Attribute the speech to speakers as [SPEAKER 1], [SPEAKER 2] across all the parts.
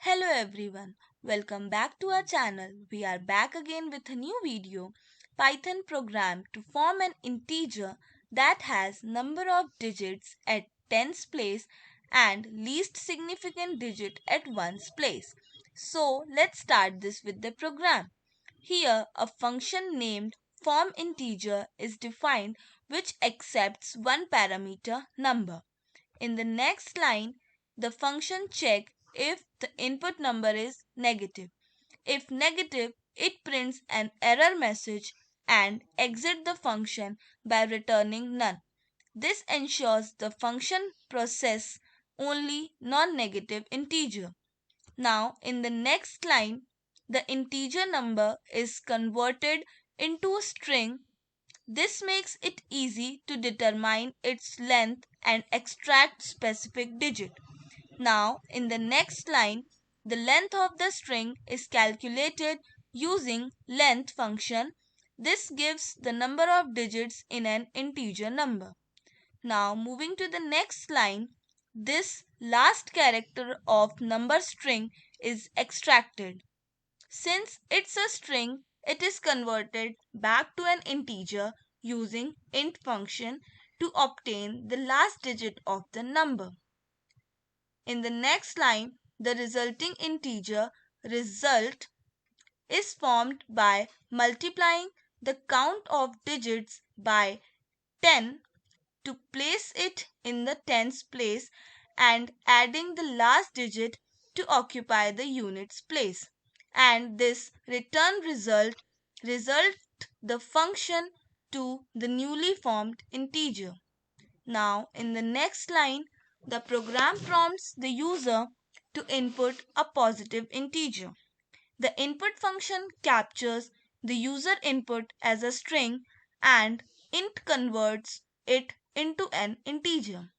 [SPEAKER 1] Hello everyone, welcome back to our channel. We are back again with a new video, Python program to form an integer that has number of digits at tens place and least significant digit at ones place. So let's start this with the program. Here a function named form integer is defined which accepts one parameter number. In the next line, the function check if the input number is negative. If negative, it prints an error message and exit the function by returning none. This ensures the function process only non-negative integer. Now, in the next line, the integer number is converted into a string. This makes it easy to determine its length and extract specific digit. Now, in the next line, the length of the string is calculated using length function. This gives the number of digits in an integer number. Now, moving to the next line, this last character of number string is extracted. Since it's a string, it is converted back to an integer using int function to obtain the last digit of the number. In the next line, the resulting integer result is formed by multiplying the count of digits by 10 to place it in the tens place and adding the last digit to occupy the units place. And this return result the function to the newly formed integer. Now in the next line, the program prompts the user to input a positive integer. The input function captures the user input as a string and int converts it into an integer.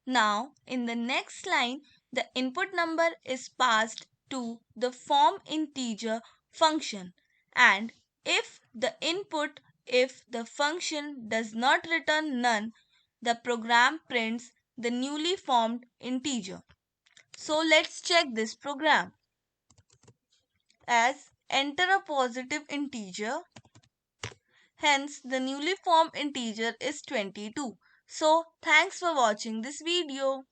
[SPEAKER 1] Now, in the next line, the input number is passed to the form integer function, and if the function does not return none, the program prints the newly formed integer. So let's check this program. As enter a positive integer, hence the newly formed integer is 22. So thanks for watching this video.